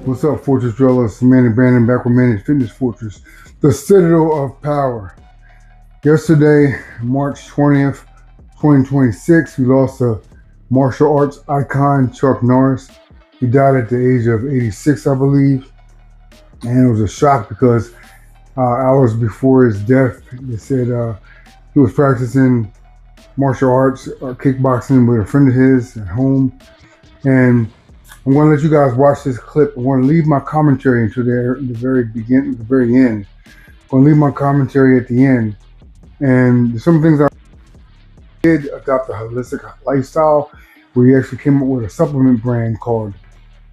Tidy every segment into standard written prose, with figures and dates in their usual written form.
What's up, Fortress Dwellers? Manny Brandon back with Mannys Fitness Fortress, the citadel of power. Yesterday, March 20th, 2026, we lost a martial arts icon, Chuck Norris. He died at the age of 86, I believe. And it was a shock because hours before his death, they said he was practicing martial arts or kickboxing with a friend of his at home. And I'm going to let you guys watch this clip. I want to leave my commentary until the very beginning, the very end. I'm going to leave my commentary at the end. And some things I did adopt a holistic lifestyle where he actually came up with a supplement brand called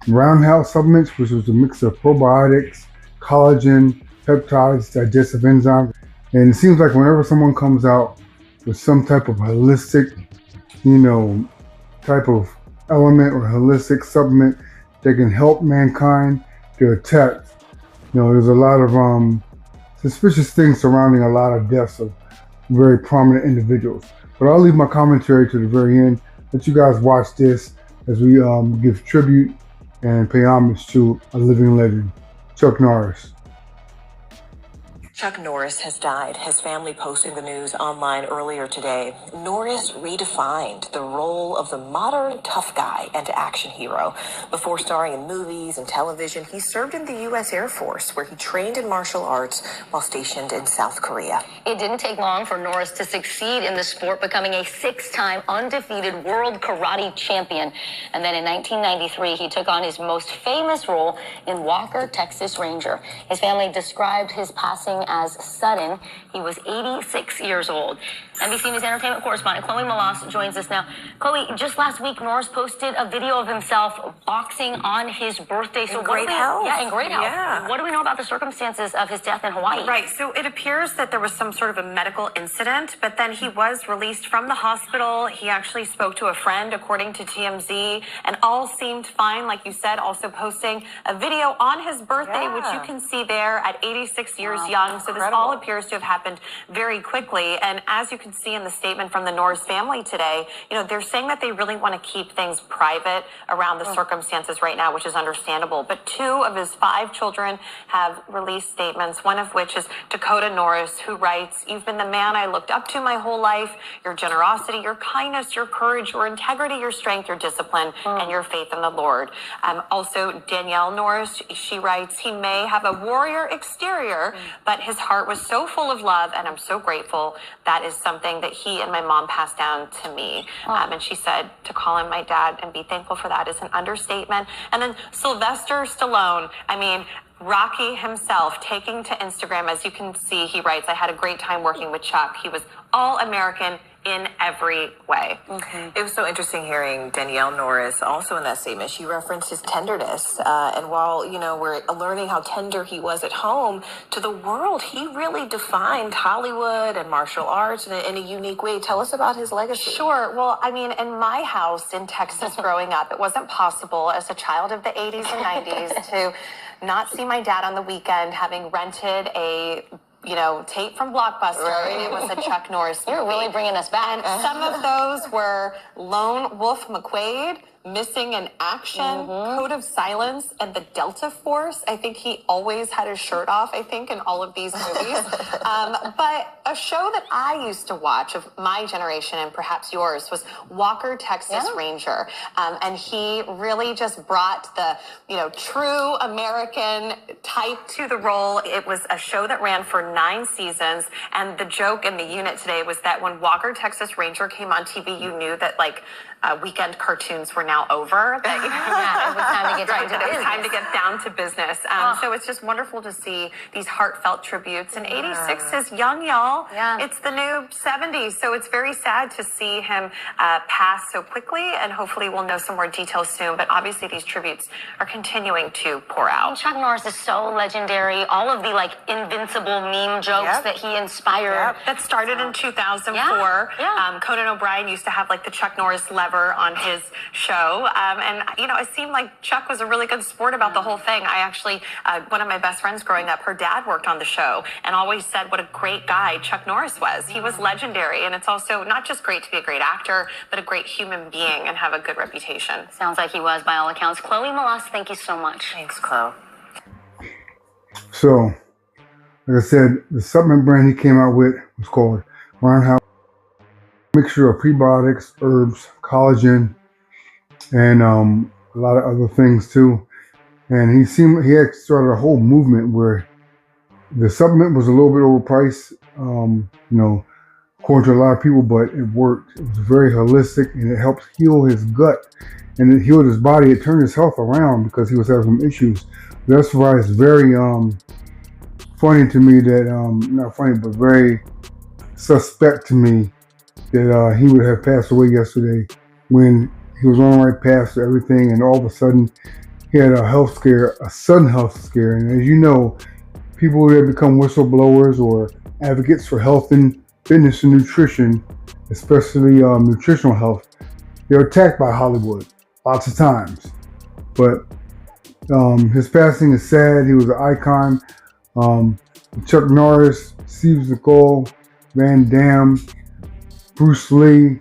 Roundhouse Supplements, which was a mix of probiotics, collagen, peptides, digestive enzymes. And it seems like whenever someone comes out with some type of holistic, type of element or holistic supplement that can help mankind, they're attacked. There's a lot of suspicious things surrounding a lot of deaths of very prominent individuals. But I'll leave my commentary to the very end. Let you guys watch this as we give tribute and pay homage to a living legend, Chuck Norris. Chuck Norris has died. His family posting the news online earlier today. Norris redefined the role of the modern tough guy and action hero. Before starring in movies and television, he served in the U.S. Air Force, where he trained in martial arts while stationed in South Korea. It didn't take long for Norris to succeed in the sport, becoming a 6-time undefeated world karate champion. And then in 1993, he took on his most famous role in Walker, Texas Ranger. His family described his passing as sudden. He was 86 years old. NBC News entertainment correspondent Chloe Malas joins us now. Chloe, just last week, Norris posted a video of himself boxing on his birthday. So in great health. Yeah, in great health. Yeah. What do we know about the circumstances of his death in Hawaii? Right, so it appears that there was some sort of a medical incident, but then he was released from the hospital. He actually spoke to a friend, according to TMZ, and all seemed fine, like you said, also posting a video on his birthday, which you can see there at 86 years young. So this all appears to have happened very quickly. And as you can see in the statement from the Norris family today, they're saying that they really want to keep things private around the circumstances right now, which is understandable. But 2 of his 5 children have released statements, one of which is Dakota Norris, who writes, "You've been the man I looked up to my whole life. Your generosity, your kindness, your courage, your integrity, your strength, your discipline, and your faith in the Lord." Also, Danielle Norris, she writes, "He may have a warrior exterior, but his heart was so full of love, and I'm so grateful. That is something that he and my mom passed down to me." And she said to call him my dad and be thankful for that is an understatement. And then Sylvester Stallone, Rocky himself, taking to Instagram, as you can see, he writes, "I had a great time working with Chuck. He was all American in every way." It was so interesting hearing Danielle Norris also in that statement. She referenced his tenderness. And while, we're learning how tender he was at home, to the world, he really defined Hollywood and martial arts in a unique way. Tell us about his legacy. Sure. Well, in my house in Texas growing up, it wasn't possible as a child of the 80s and 90s to not see my dad on the weekend having rented a tape from Blockbuster. Right. It was a Chuck Norris movie. You're really bringing us back. And some of those were Lone Wolf McQuade, Missing in Action, Code of Silence, and the Delta Force. I think he always had his shirt off, in all of these movies. But a show that I used to watch of my generation and perhaps yours was Walker, Texas Ranger. And he really just brought the, true American type to the role. It was a show that ran for 9 seasons. And the joke in the unit today was that when Walker, Texas Ranger came on TV, you knew that weekend cartoons were now over. That it was time to get down to business. It was time to get down to business. So it's just wonderful to see these heartfelt tributes. And 86 is young, y'all. Yeah. It's the new 70s. So it's very sad to see him pass so quickly. And hopefully we'll know some more details soon. But obviously these tributes are continuing to pour out. Chuck Norris is so legendary. All of the invincible meme jokes that he inspired. That started in 2004. Conan O'Brien used to have the Chuck Norris lever on his show. show. And, you know, it seemed like Chuck was a really good sport about the whole thing. I actually, one of my best friends growing up, her dad worked on the show and always said what a great guy Chuck Norris was. He was legendary. And it's also not just great to be a great actor, but a great human being and have a good reputation. Sounds like he was by all accounts. Chloe Molas, thank you so much. Thanks, Chloe. So, like I said, the supplement brand he came out with was called Roundhouse. Mixture of prebiotics, herbs, collagen, and a lot of other things too. And he had started a whole movement where the supplement was a little bit overpriced, you know, according to a lot of people, but it worked. It was very holistic, and it helped heal his gut, and it healed his body. It turned his health around because he was having some issues. That's why it's very funny to me that not funny, but very suspect to me that he would have passed away yesterday when he was on the right path to everything, and all of a sudden he had a health scare, a sudden health scare. And as you know, people that become whistleblowers or advocates for health and fitness and nutrition, especially nutritional health, they're attacked by Hollywood lots of times. But his passing is sad. He was an icon. Chuck Norris, Steve Nicole, Van Damme, Bruce Lee,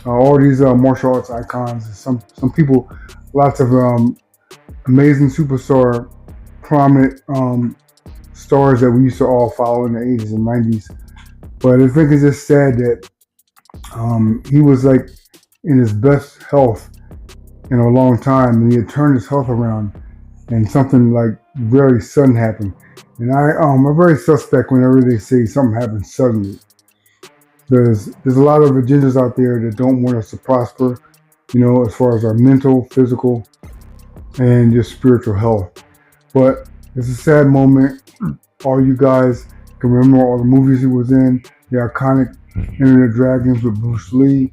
all these martial arts icons. Some people, lots of amazing superstar, prominent stars that we used to all follow in the 80s and 90s. But I think it's just sad that he was like in his best health in a long time, and he had turned his health around, and something like very sudden happened. And I'm very suspect whenever they say something happens suddenly. There's a lot of agendas out there that don't want us to prosper, you know, as far as our mental, physical, and just spiritual health. But it's a sad moment. All you guys can remember all the movies he was in, the iconic Enter the Dragons with Bruce Lee,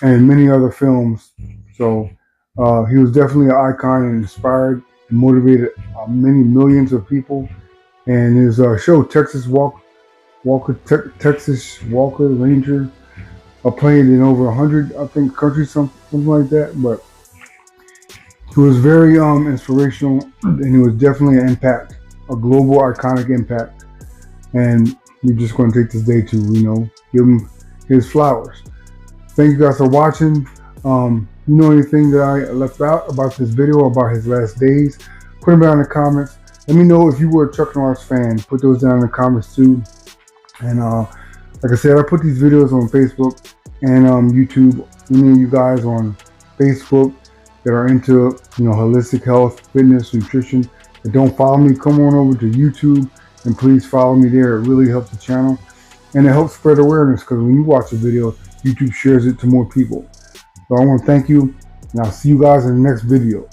and many other films. So he was definitely an icon and inspired and motivated many millions of people. And his show, Texas Walker Ranger, played in over 100, I think, countries, something like that. But he was very inspirational, and he was definitely an impact, a global iconic impact. And we're just going to take this day to, you know, give him his flowers. Thank you guys for watching. You know anything that I left out about this video, about his last days, put them down in the comments. Let me know if you were a Chuck Norris fan. Put those down in the comments too. And like I said, I put these videos on Facebook and YouTube. Any of you guys on Facebook that are into, you know, holistic health, fitness, nutrition, that don't follow me, come on over to YouTube and please follow me there. It really helps the channel, and it helps spread awareness, because when you watch a video, YouTube shares it to more people. So I want to thank you, and I'll see you guys in the next video.